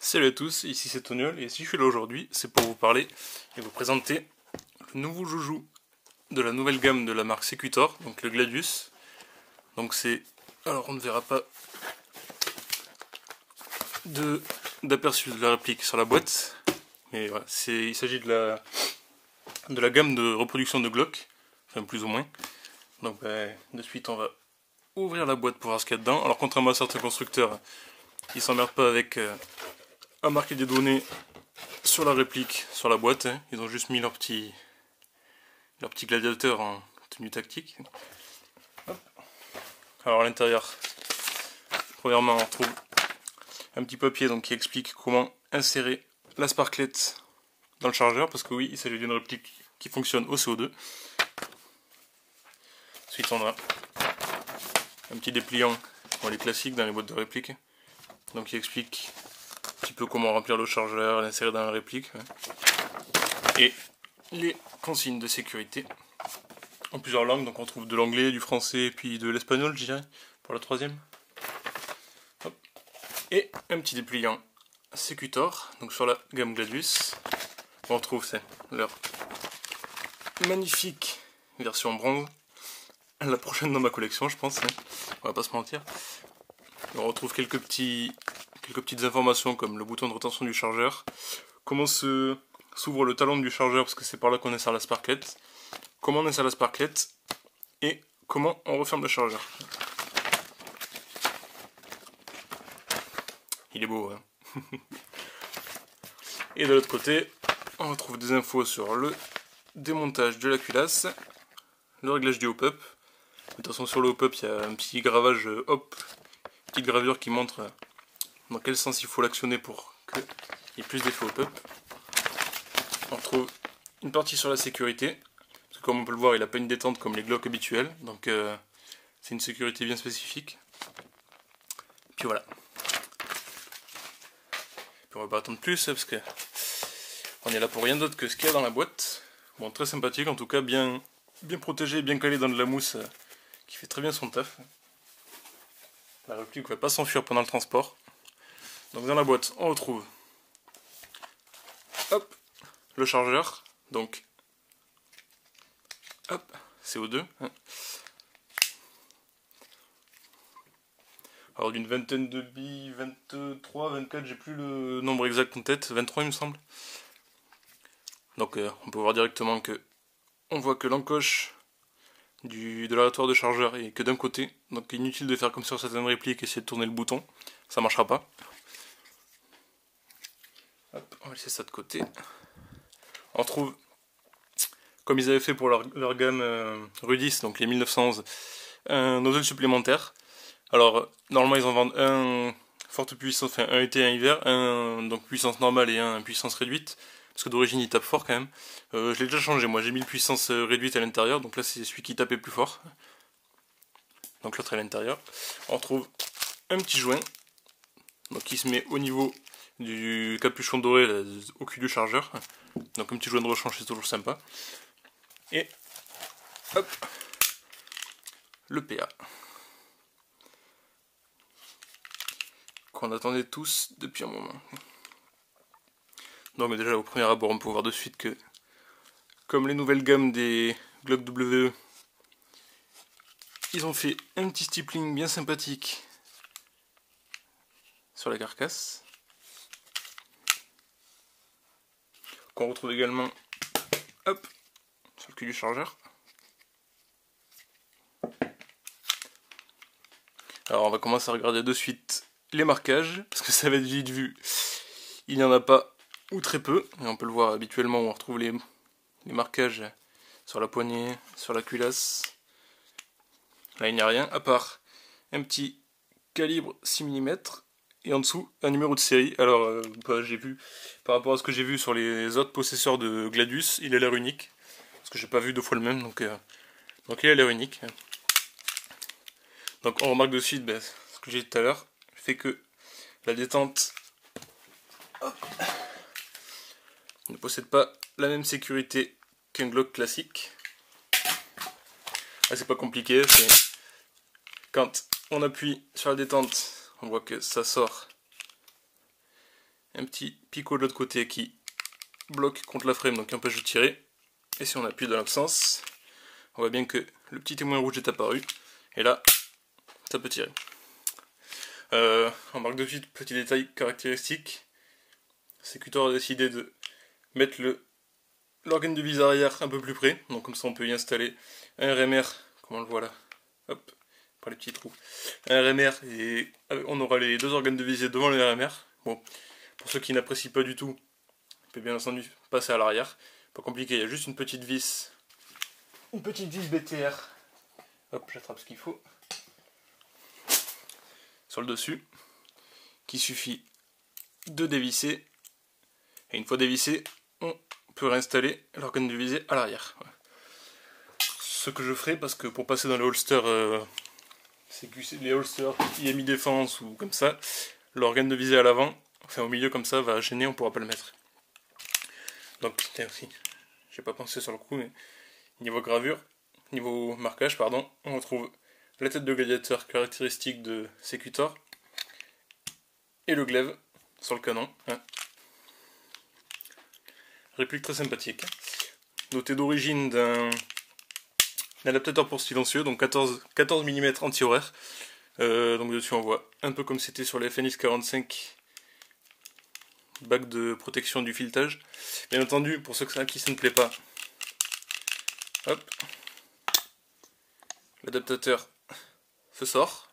Salut à tous, ici c'est Toniol et si je suis là aujourd'hui, c'est pour vous parler et vous présenter le nouveau joujou de la nouvelle gamme de la marque Sequitor, donc le Gladius. Donc c'est, alors on ne verra pas d'aperçu de la réplique sur la boîte, mais voilà, il s'agit de la gamme de reproduction de Glock, enfin plus ou moins. Donc de suite on va ouvrir la boîte pour voir ce qu'il y a dedans. Alors contrairement à certains constructeurs, ils s'emmerdent pas avec à marquer des données sur la réplique, sur la boîte, hein. Ils ont juste mis leur petit gladiateur en tenue tactique. Hop. Alors à l'intérieur, premièrement on retrouve un petit papier donc, qui explique comment insérer la sparklette dans le chargeur, parce que oui, il s'agit d'une réplique qui fonctionne au CO2. Ensuite on a un petit dépliant, bon, les classiques dans les boîtes de réplique, donc qui explique un petit peu comment remplir le chargeur, l'insérer dans la réplique. Et les consignes de sécurité en plusieurs langues, donc on trouve de l'anglais, du français et puis de l'espagnol, je dirais, pour la troisième. Hop. Et un petit dépliant Sequitor, donc sur la gamme Gladius. On retrouve leur magnifique version bronze, la prochaine dans ma collection je pense, hein. On va pas se mentir. On retrouve quelques petites informations comme le bouton de rétention du chargeur, comment s'ouvre le talon du chargeur parce que c'est par là qu'on insère la sparklette, comment on insère la sparklette et comment on referme le chargeur. Il est beau, hein. Et de l'autre côté, on retrouve des infos sur le démontage de la culasse, le réglage du hop-up. De toute façon sur le hop-up il y a un petit gravage hop, petite gravure qui montre dans quel sens il faut l'actionner pour qu'il y ait plus d'effet hop-up. On retrouve une partie sur la sécurité, parce que comme on peut le voir il n'a pas une détente comme les Glock habituels, donc c'est une sécurité bien spécifique. Puis voilà. Puis on va pas attendre plus parce que on est là pour rien d'autre que ce qu'il y a dans la boîte. Bon, très sympathique en tout cas, bien protégé, bien calé dans de la mousse qui fait très bien son taf. La réplique ne va pas s'enfuir pendant le transport. Donc dans la boîte on retrouve hop, le chargeur, donc hop, CO2. Alors d'une vingtaine de billes, 23, 24, j'ai plus le nombre exact en tête, 23 il me semble. Donc on peut voir directement que on voit que l'encoche de l'aléatoire de chargeur est que d'un côté, donc inutile de faire comme sur certaines répliques, essayer de tourner le bouton, ça marchera pas. Hop, on va laisser ça de côté. On retrouve, comme ils avaient fait pour leur gamme Rudis, donc les 1911, un nozzle supplémentaire. Alors normalement ils en vendent un forte puissance, enfin un été et un hiver, un donc puissance normale et un puissance réduite. Parce que d'origine il tape fort quand même. Je l'ai déjà changé, moi j'ai mis le puissance réduite à l'intérieur, donc là c'est celui qui tapait plus fort. Donc l'autre à l'intérieur. On retrouve un petit joint, donc qui se met au niveau du capuchon doré, là, au cul du chargeur. Donc un petit joint de rechange, c'est toujours sympa. Et hop, le PA. Qu'on attendait tous depuis un moment. Donc déjà au premier abord on peut voir de suite que comme les nouvelles gammes des Glock WE, ils ont fait un petit stippling bien sympathique sur la carcasse, qu'on retrouve également hop, sur le cul du chargeur. Alors on va commencer à regarder de suite les marquages, parce que ça va être vite vu, il n'y en a pas ou très peu, et on peut le voir habituellement où on retrouve les marquages sur la poignée, sur la culasse. Là il n'y a rien, à part un petit calibre 6 mm, et en dessous un numéro de série. Alors j'ai vu, par rapport à ce que j'ai vu sur les autres possesseurs de Gladius, il a l'air unique, parce que j'ai pas vu deux fois le même, donc il a l'air unique. Donc on remarque de suite ce que j'ai dit tout à l'heure, fait que la détente ne possède pas la même sécurité qu'un Glock classique. Ah, c'est pas compliqué, c'est quand on appuie sur la détente, on voit que ça sort un petit picot de l'autre côté qui bloque contre la frame, donc qui empêche de tirer. Et si on appuie dans l'autre sens, on voit bien que le petit témoin rouge est apparu. Et là, ça peut tirer. On marque de suite, petit détail caractéristique. Sécutor a décidé de mettre l'organe de vis arrière un peu plus près. Donc comme ça on peut y installer un RMR, comme on le voit là. Hop, par les petits trous. Un RMR et on aura les deux organes de visée devant le RMR. Bon, pour ceux qui n'apprécient pas du tout, on peut bien entendu passer à l'arrière. Pas compliqué, il y a juste une petite vis. Une petite vis BTR. Hop, j'attrape ce qu'il faut. Sur le dessus. Qu'il suffit de dévisser. Et une fois dévissé, on peut réinstaller l'organe de visée à l'arrière. Voilà. Ce que je ferai, parce que pour passer dans les holsters, les holsters IMI défense ou comme ça, l'organe de visée à l'avant, enfin au milieu comme ça, va gêner, on pourra pas le mettre. Donc, tiens aussi, j'ai pas pensé sur le coup, mais niveau gravure, niveau marquage, pardon, on retrouve la tête de gladiateur caractéristique de Sécutor et le glaive sur le canon. Hein. Réplique très sympathique. Doté d'origine d'un adaptateur pour silencieux, donc 14 mm anti-horaire. Donc dessus on voit un peu comme c'était sur les FNX 45, bague de protection du filetage. Bien entendu, pour ceux à qui ça ne plaît pas, hop, l'adaptateur se sort.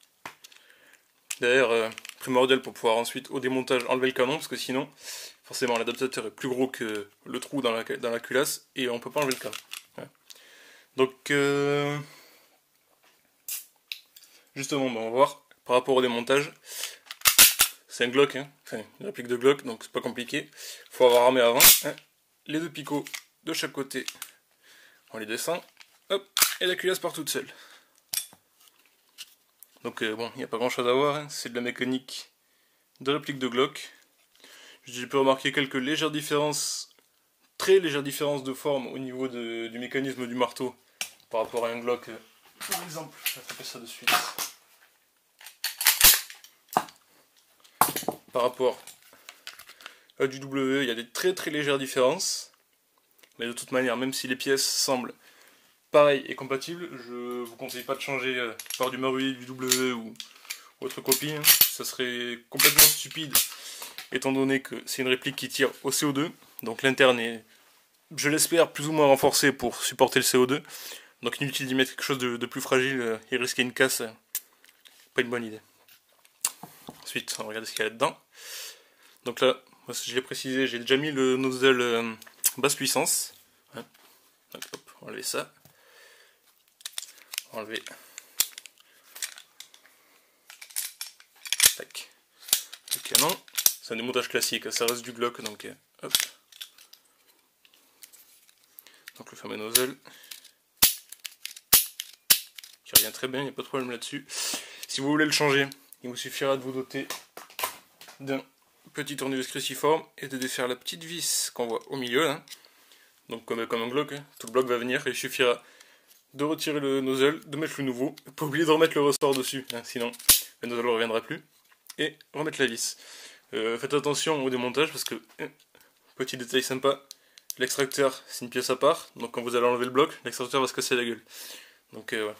D'ailleurs, primordial pour pouvoir ensuite au démontage enlever le canon, parce que sinon, forcément l'adaptateur est plus gros que le trou dans la culasse, et on peut pas enlever le canon. Ouais. Donc, justement, on va voir, par rapport au démontage, c'est un Glock, hein, enfin une réplique de Glock, donc c'est pas compliqué. Faut avoir armé avant, hein. Les deux picots de chaque côté, on les descend, hop, et la culasse part toute seule. Donc bon, il n'y a pas grand chose à voir, hein. C'est de la mécanique de réplique de Glock. J'ai pu remarquer quelques légères différences, très légères différences de forme au niveau du mécanisme du marteau par rapport à un Glock. Par exemple, je vais taper ça de suite. Par rapport à du W, il y a des très très légères différences. Mais de toute manière, même si les pièces semblent pareil et compatible, je vous conseille pas de changer par du Marui, du W ou autre copie, hein. Ça serait complètement stupide étant donné que c'est une réplique qui tire au CO2, donc l'interne est, je l'espère, plus ou moins renforcé pour supporter le CO2, donc inutile d'y mettre quelque chose de plus fragile et risquer une casse, pas une bonne idée. Ensuite, on va regarder ce qu'il y a là-dedans. Donc là, moi, je l'ai précisé, j'ai déjà mis le nozzle basse puissance, hein. Donc hop, on va enlever ça. Enlever. Tac. Le canon. C'est un démontage classique, ça reste du Glock, donc hop. Donc le fameux nozzle. Qui revient très bien, il n'y a pas de problème là-dessus. Si vous voulez le changer, il vous suffira de vous doter d'un petit tournevis cruciforme et de défaire la petite vis qu'on voit au milieu là. Donc comme un Glock, hein, tout le bloc va venir et il suffira de retirer le nozzle, de mettre le nouveau, pas oublier de remettre le ressort dessus, hein, sinon le nozzle ne reviendra plus, et remettre la vis. Faites attention au démontage parce que, petit détail sympa, l'extracteur c'est une pièce à part, donc quand vous allez enlever le bloc, l'extracteur va se casser la gueule. Donc voilà.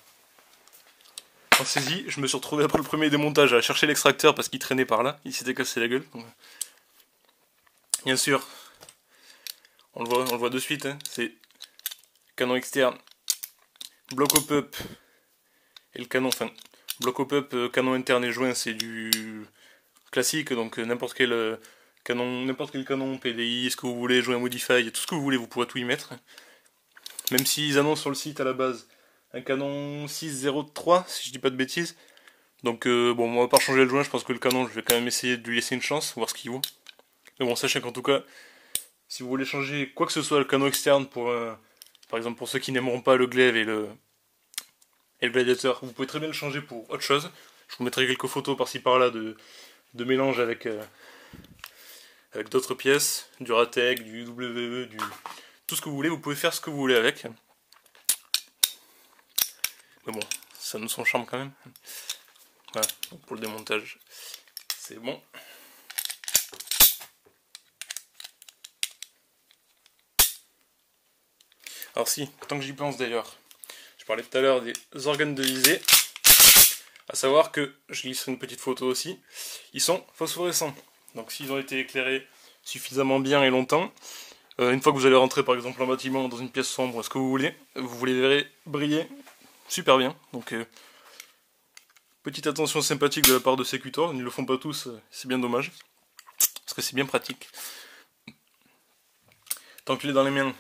Pensez-y, je me suis retrouvé après le premier démontage à chercher l'extracteur parce qu'il traînait par là, il s'était cassé la gueule. Donc, bien sûr, on le voit de suite, hein, c'est canon externe, bloc au pop et le canon, enfin bloc au pop, canon interne et joint, c'est du classique, donc n'importe quel canon, PDI, ce que vous voulez, joint Modify, tout ce que vous voulez, vous pourrez tout y mettre. Même s'ils annoncent sur le site à la base un canon 603, si je dis pas de bêtises. Donc bon, on va pas changer le joint, je pense que le canon, je vais quand même essayer de lui laisser une chance, voir ce qu'il vaut. Mais bon, sachez qu'en tout cas, si vous voulez changer quoi que ce soit le canon externe, par exemple pour ceux qui n'aimeront pas le glaive et le gladiateur, vous pouvez très bien le changer pour autre chose. Je vous mettrai quelques photos par-ci par-là de mélange avec d'autres pièces, du Ratec, du WE, tout ce que vous voulez, vous pouvez faire ce que vous voulez avec. Mais bon, ça nous son charme quand même. Voilà, donc pour le démontage, c'est bon. Alors si, tant que j'y pense d'ailleurs, je parlais tout à l'heure des organes de visée, à savoir que, je glisserai une petite photo aussi, ils sont phosphorescents. Donc s'ils ont été éclairés suffisamment bien et longtemps, une fois que vous allez rentrer par exemple en bâtiment, dans une pièce sombre, ce que vous les verrez briller super bien. Donc petite attention sympathique de la part de Secutor, ils ne le font pas tous, c'est bien dommage, parce que c'est bien pratique. Tant qu'il est dans les mains,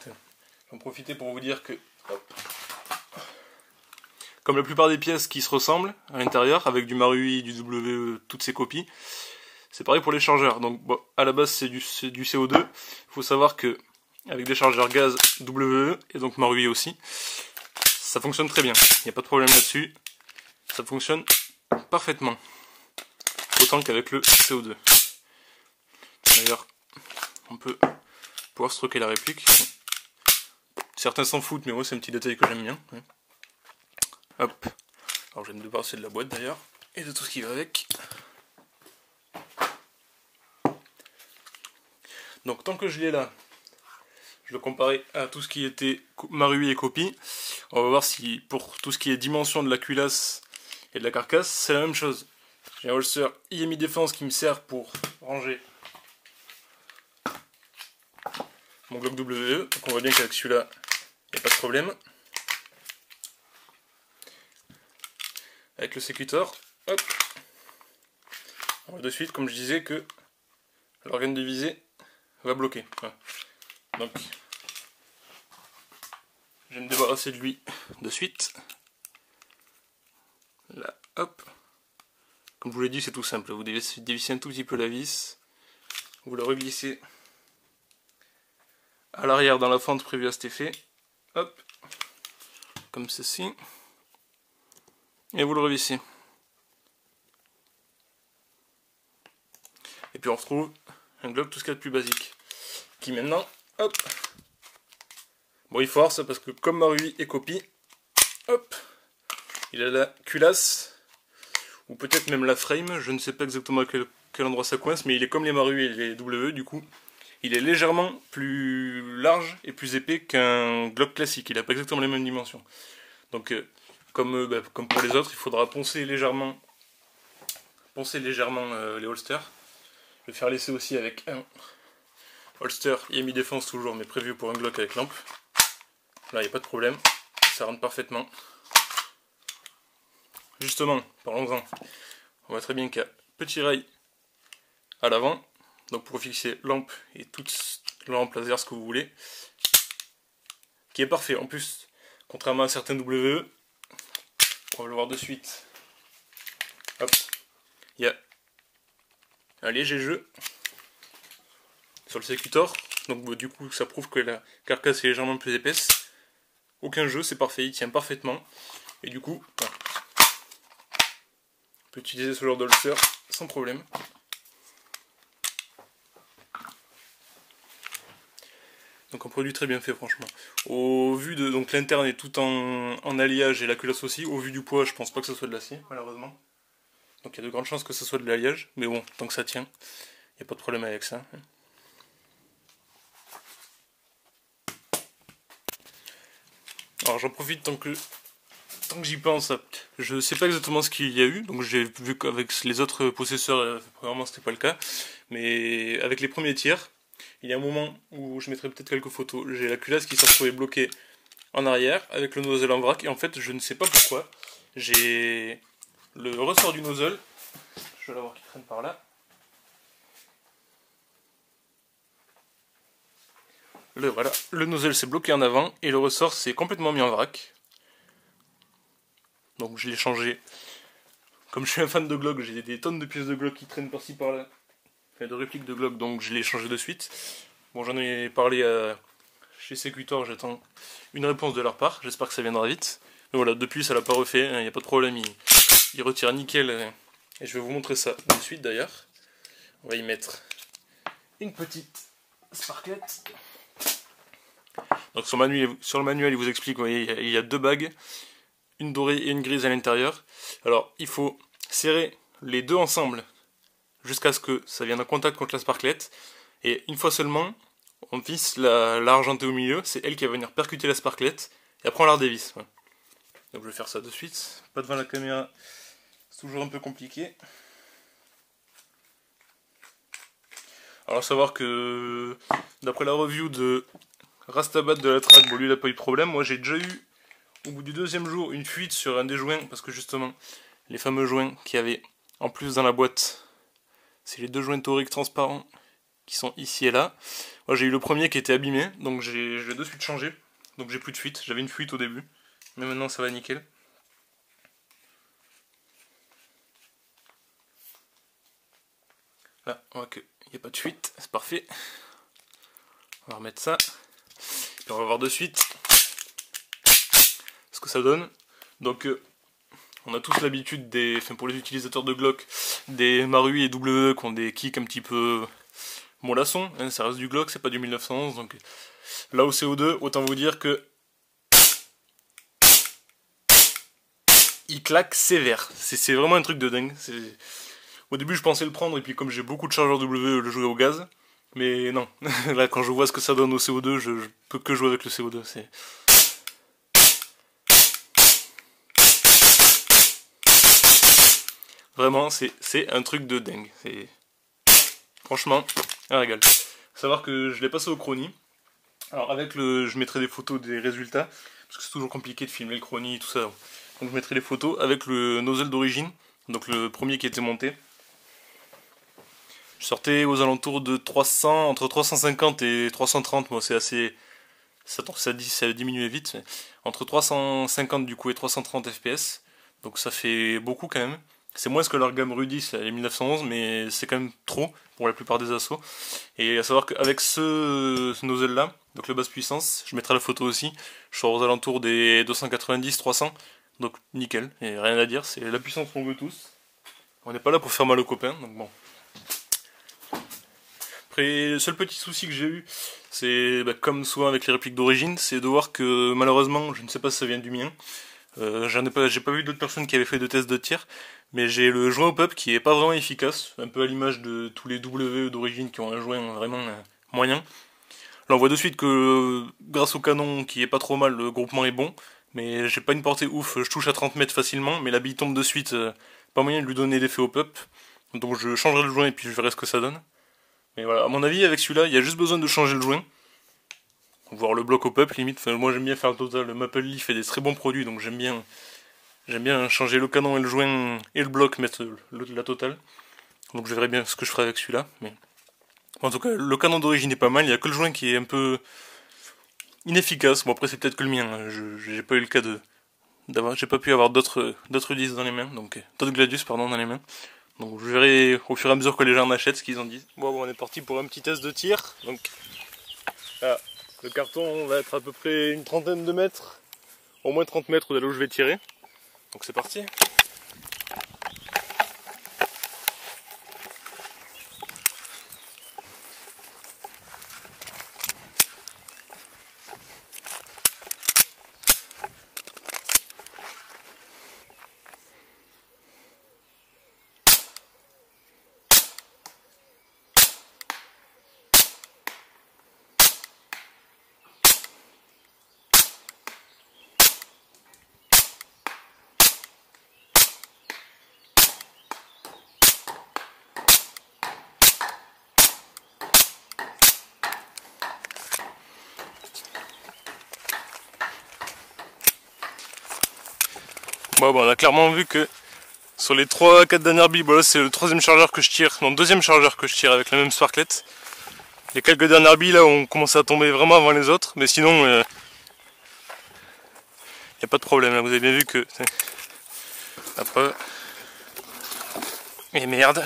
j'en profiter pour vous dire que, hop, comme la plupart des pièces qui se ressemblent à l'intérieur, avec du MARUI, du WE, toutes ces copies, c'est pareil pour les chargeurs. Donc bon, à la base c'est du CO2, il faut savoir que avec des chargeurs gaz WE, et donc MARUI aussi, ça fonctionne très bien, il n'y a pas de problème là-dessus, ça fonctionne parfaitement, autant qu'avec le CO2. D'ailleurs, on peut pouvoir stocker la réplique. Certains s'en foutent, mais moi c'est un petit détail que j'aime bien. Hop. Alors je viens de me débarrasser de la boîte d'ailleurs, et de tout ce qui va avec. Donc tant que je l'ai là, je le comparais à tout ce qui était MARUI et copie. On va voir si pour tout ce qui est dimension de la culasse et de la carcasse, c'est la même chose. J'ai un holster IMI Défense qui me sert pour ranger mon Glock WE. Donc on voit bien qu'avec celui-là, il n'y a pas de problème. Avec le Secutor, hop, on voit de suite, comme je disais, que l'organe de visée va bloquer. Voilà. Donc, je vais me débarrasser de lui de suite. Là, hop. Comme je vous l'ai dit, c'est tout simple. Vous dévissez un tout petit peu la vis, vous le reglissez à l'arrière dans la fente prévue à cet effet. Hop, comme ceci. Et vous le revissez. Et puis on retrouve un Glock tout ce qu'il y a de plus basique. Qui maintenant, hop. Bon, il force parce que comme MARUI et copie, hop, il a la culasse, ou peut-être même la frame, je ne sais pas exactement à quel endroit ça coince, mais il est comme les MARUI et les WE, du coup, il est légèrement plus large et plus épais qu'un Glock classique, il n'a pas exactement les mêmes dimensions. Donc, comme pour les autres, il faudra poncer légèrement les holsters. Je vais faire l'essai aussi avec un holster IMI Défense toujours, mais prévu pour un Glock avec lampe. Là, il n'y a pas de problème, ça rentre parfaitement. Justement, parlons-en. On voit très bien qu'il y a petit rail à l'avant, donc pour fixer lampe et toute lampe laser, ce que vous voulez, qui est parfait. En plus, contrairement à certains WE, on va le voir de suite. Hop, il y a un léger jeu sur le Secutor, donc du coup ça prouve que la carcasse est légèrement plus épaisse. Aucun jeu, c'est parfait, il tient parfaitement, et du coup, voilà. On peut utiliser ce genre de holster sans problème. Donc un produit très bien fait franchement. Au vu de donc l'interne est tout en alliage et la culasse aussi. Au vu du poids, je pense pas que ce soit de l'acier malheureusement. Donc il y a de grandes chances que ce soit de l'alliage, mais bon, tant que ça tient, il n'y a pas de problème avec ça. Alors j'en profite tant que j'y pense. Je sais pas exactement ce qu'il y a eu, donc j'ai vu qu'avec les autres possesseurs, premièrement c'était pas le cas, mais avec les premiers tiers, il y a un moment où je mettrai peut-être quelques photos, j'ai la culasse qui s'est retrouvée bloquée en arrière avec le nozzle en vrac, et en fait je ne sais pas pourquoi, j'ai le ressort du nozzle, je vais l'avoir qui traîne par là, voilà, le nozzle s'est bloqué en avant et le ressort s'est complètement mis en vrac. Donc je l'ai changé. Comme je suis un fan de Glock, j'ai des tonnes de pièces de Glock qui traînent par-ci par-là, enfin de répliques de Glock, donc je l'ai changé de suite. Bon, j'en ai parlé chez Secutor, j'attends une réponse de leur part, j'espère que ça viendra vite. Mais voilà, depuis ça l'a pas refait, il n'y a pas de problème, il retire nickel, et je vais vous montrer ça de suite d'ailleurs. On va y mettre une petite sparklette. Donc sur le manuel il vous explique, vous voyez, il y a deux bagues, une dorée et une grise à l'intérieur. Alors il faut serrer les deux ensemble jusqu'à ce que ça vienne en contact contre la sparklette, et une fois seulement on visse la argentée au milieu, c'est elle qui va venir percuter la sparklette, et après on la redévisse. Voilà. Donc je vais faire ça de suite, pas devant la caméra, c'est toujours un peu compliqué. Alors savoir que d'après la review de Rastabat de la track, bon lui il a pas eu de problème, moi j'ai déjà eu au bout du deuxième jour une fuite sur un des joints, parce que justement les fameux joints qu'il y avait en plus dans la boîte, c'est les deux joints toriques transparents qui sont ici et là. Moi j'ai eu le premier qui était abîmé, donc je l'ai de suite changé, donc j'ai plus de fuite, j'avais une fuite au début, mais maintenant ça va nickel. Là on voit qu'il n'y a pas de fuite, c'est parfait. On va remettre ça, puis on va voir de suite ce que ça donne. Donc on a tous l'habitude pour les utilisateurs de Glock, des Marui et WE qui ont des kicks un petit peu mollassons, hein, ça reste du Glock, c'est pas du 1911, donc là au CO2, autant vous dire que il claque sévère, c'est vraiment un truc de dingue. Au début je pensais le prendre, et puis comme j'ai beaucoup de chargeurs WE, le jouer au gaz, mais non, là quand je vois ce que ça donne au CO2, je peux que jouer avec le CO2, c'est... Vraiment, c'est un truc de dingue. Franchement, un régal. Faut savoir que je l'ai passé au Chrony. Alors je mettrai des photos des résultats, parce que c'est toujours compliqué de filmer le Chrony, tout ça. Donc je mettrai les photos avec le nozzle d'origine, donc le premier qui était monté. Je sortais aux alentours de 300, entre 350 et 330, moi c'est assez... Ça a diminué vite. Entre 350 du coup et 330 fps, donc ça fait beaucoup quand même. C'est moins que leur gamme Rudis, les 1911, mais c'est quand même trop pour la plupart des assauts. Et à savoir qu'avec ce nozzle là, donc le basse puissance, je mettrai la photo aussi, je suis aux alentours des 290-300, donc nickel, et rien à dire, c'est la puissance qu'on veut tous. On n'est pas là pour faire mal aux copains, donc bon. Après, le seul petit souci que j'ai eu, c'est comme souvent avec les répliques d'origine, c'est de voir que malheureusement, je ne sais pas si ça vient du mien, j'ai pas vu d'autres personnes qui avaient fait de tests de tir, mais j'ai le joint au pup qui est pas vraiment efficace, un peu à l'image de tous les WE d'origine qui ont un joint vraiment moyen. Là on voit de suite que grâce au canon qui est pas trop mal, le groupement est bon, mais j'ai pas une portée ouf, je touche à 30 mètres facilement, mais la bille tombe de suite, pas moyen de lui donner l'effet au pup, donc je changerai le joint et puis je verrai ce que ça donne. Mais voilà, à mon avis avec celui-là, il y a juste besoin de changer le joint. Voir le bloc au pup limite, enfin, moi j'aime bien faire le total, le Maple Leaf fait des très bons produits, donc j'aime bien changer le canon et le joint et le bloc, mettre la totale. Donc je verrai bien ce que je ferai avec celui-là, mais en tout cas le canon d'origine est pas mal, il n'y a que le joint qui est un peu inefficace. Bon après c'est peut-être que le mien, hein. J'ai pas eu le cas j'ai pas pu avoir d'autres disques dans les mains, donc d'autres Gladius pardon dans les mains. Donc je verrai au fur et à mesure que les gens en achètent ce qu'ils en disent. Bon on est parti pour un petit test de tir, donc voilà. Le carton va être à peu près une trentaine de mètres, au moins 30 mètres de là où je vais tirer. Donc c'est parti. Bon, on a clairement vu que sur les 3-4 dernières billes, bon là c'est le troisième chargeur que je tire, non deuxième chargeur que je tire avec la même sparklette. Les quelques dernières billes là ont commencé à tomber vraiment avant les autres, mais sinon il n'y a pas de problème, là vous avez bien vu que... Après... Et merde.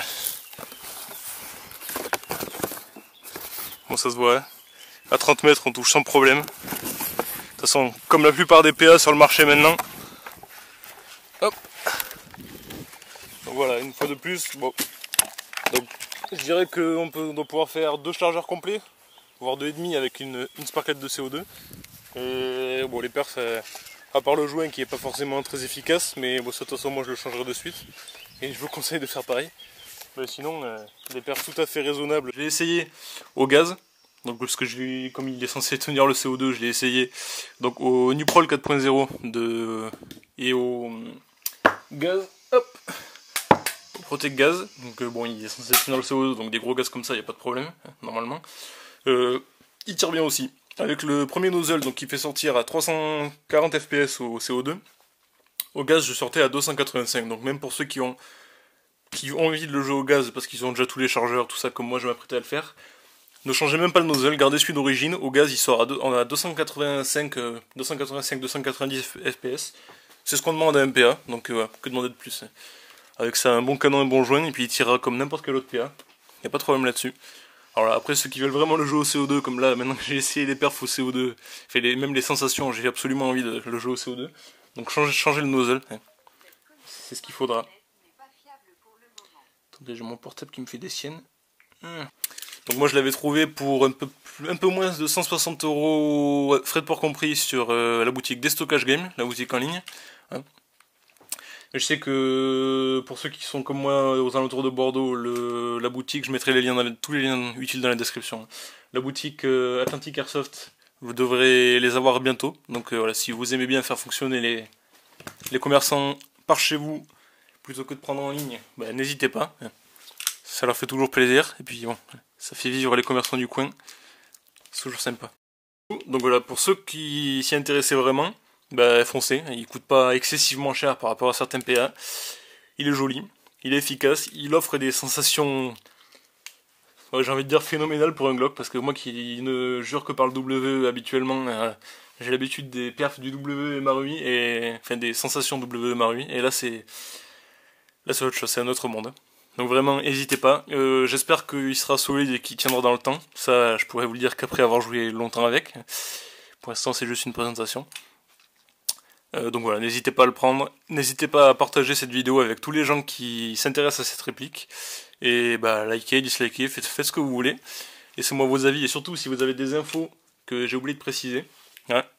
Bon ça se voit, hein. À 30 mètres on touche sans problème. De toute façon, comme la plupart des PA sur le marché maintenant. Hop. Donc voilà, une fois de plus, bon. Donc je dirais qu'on doit pouvoir faire 2 chargeurs complets, voire 2,5 avec une sparklette de CO2. Et bon les perfs, à part le joint qui est pas forcément très efficace, mais bon ça de toute façon moi je le changerai de suite. Et je vous conseille de faire pareil. Mais sinon, des perfs tout à fait raisonnables. J'ai essayé au gaz. Donc parce que comme il est censé tenir le CO2, je l'ai essayé. Donc au Nuprol 4.0 et au gaz, hop, au Protect Gaz. Donc bon, il est censé tenir le CO2, donc des gros gaz comme ça, il n'y a pas de problème, normalement. Il tire bien aussi. Avec le premier nozzle, donc qui fait sortir à 340 fps au CO2. Au gaz, je sortais à 285. Donc même pour ceux qui ont envie de le jouer au gaz parce qu'ils ont déjà tous les chargeurs, tout ça, comme moi je m'apprêtais à le faire, ne changez même pas le nozzle, gardez celui d'origine. Au gaz, il sort à 290 fps. C'est ce qu'on demande à un PA, donc que demander de plus. Avec ça, un bon canon, un bon joint, et puis il tirera comme n'importe quel autre PA. Il n'y a pas de problème là-dessus. Alors là, après, ceux qui veulent vraiment le jouer au CO2, comme là, maintenant que j'ai essayé les perfs au CO2, même les sensations, j'ai absolument envie de le jouer au CO2. Donc changez le nozzle. C'est ce qu'il faudra. Attendez, j'ai mon portable qui me fait des siennes. Donc moi je l'avais trouvé pour un peu moins de 160 €, frais de port compris, sur la boutique Destockage Game, la boutique en ligne. Je sais que pour ceux qui sont comme moi aux alentours de Bordeaux, la boutique, je mettrai tous les liens utiles dans la description. La boutique Atlantic Airsoft, vous devrez les avoir bientôt. Donc voilà, si vous aimez bien faire fonctionner les commerçants par chez vous, plutôt que de prendre en ligne, bah, n'hésitez pas. Ça leur fait toujours plaisir. Et puis bon, ça fait vivre les commerçants du coin. C'est toujours sympa. Donc voilà, pour ceux qui s'y intéressaient vraiment, bah foncez, il coûte pas excessivement cher par rapport à certains PA. Il est joli, il est efficace, il offre des sensations, j'ai envie de dire phénoménales pour un Glock, parce que moi qui ne jure que par le W habituellement, j'ai l'habitude des perfs du W Marui, enfin des sensations W Marui, et là c'est autre chose, c'est un autre monde. Donc vraiment, n'hésitez pas. J'espère qu'il sera solide et qu'il tiendra dans le temps. Ça, je pourrais vous le dire qu'après avoir joué longtemps avec. Pour l'instant, c'est juste une présentation. Donc voilà, n'hésitez pas à le prendre. N'hésitez pas à partager cette vidéo avec tous les gens qui s'intéressent à cette réplique. Et bah, likez, dislikez, faites ce que vous voulez. Laissez-moi vos avis. Et surtout, si vous avez des infos que j'ai oublié de préciser,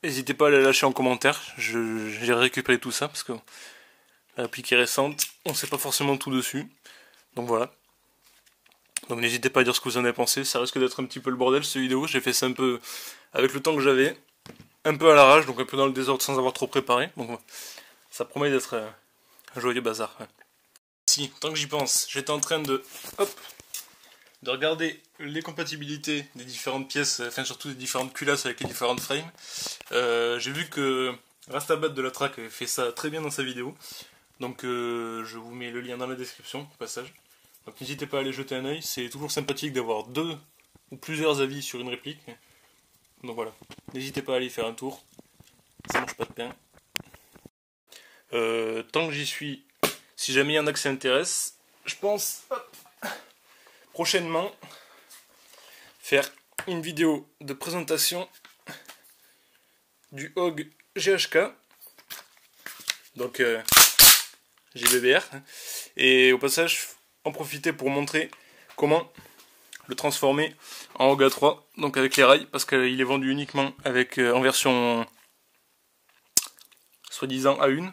n'hésitez pas à les lâcher en commentaire. J'ai récupéré tout ça parce que la réplique est récente. On ne sait pas forcément tout dessus. Donc voilà. Donc n'hésitez pas à dire ce que vous en avez pensé. Ça risque d'être un petit peu le bordel cette vidéo. J'ai fait ça un peu avec le temps que j'avais. Un peu à l'arrache, donc un peu dans le désordre sans avoir trop préparé. Donc ça promet d'être un joyeux bazar. Si, tant que j'y pense, j'étais en train de regarder les compatibilités des différentes pièces, enfin surtout des différentes culasses avec les différentes frames. J'ai vu que Rastabat de la Track fait ça très bien dans sa vidéo. Donc je vous mets le lien dans la description au passage. Donc n'hésitez pas à aller jeter un oeil, c'est toujours sympathique d'avoir 2 ou plusieurs avis sur une réplique. Donc voilà, n'hésitez pas à aller faire un tour, ça mange pas de pain. Tant que j'y suis, si jamais il y en a que ça intéresse, je pense prochainement faire une vidéo de présentation du Hog GHK. Donc JBBR. Et au passage, en profiter pour montrer comment le transformer en Hog A3, donc avec les rails, parce qu'il est vendu uniquement en version soi-disant A1,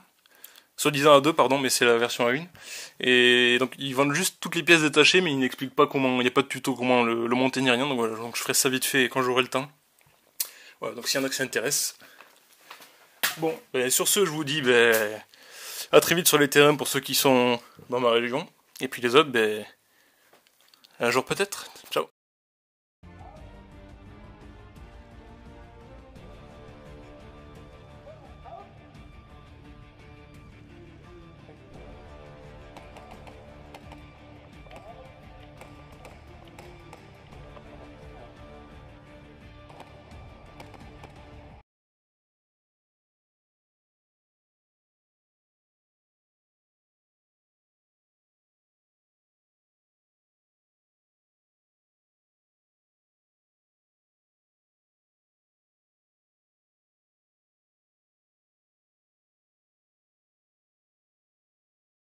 soi-disant A2 pardon, mais c'est la version A1. Et donc ils vendent juste toutes les pièces détachées, mais ils n'expliquent pas comment, il n'y a pas de tuto comment le monter ni rien, donc voilà, donc je ferai ça vite fait quand j'aurai le temps. Voilà, donc s'il y en a qui s'intéressent. Bon, sur ce, je vous dis à très vite sur les terrains pour ceux qui sont dans ma région, et puis les autres, un jour peut-être. Ciao.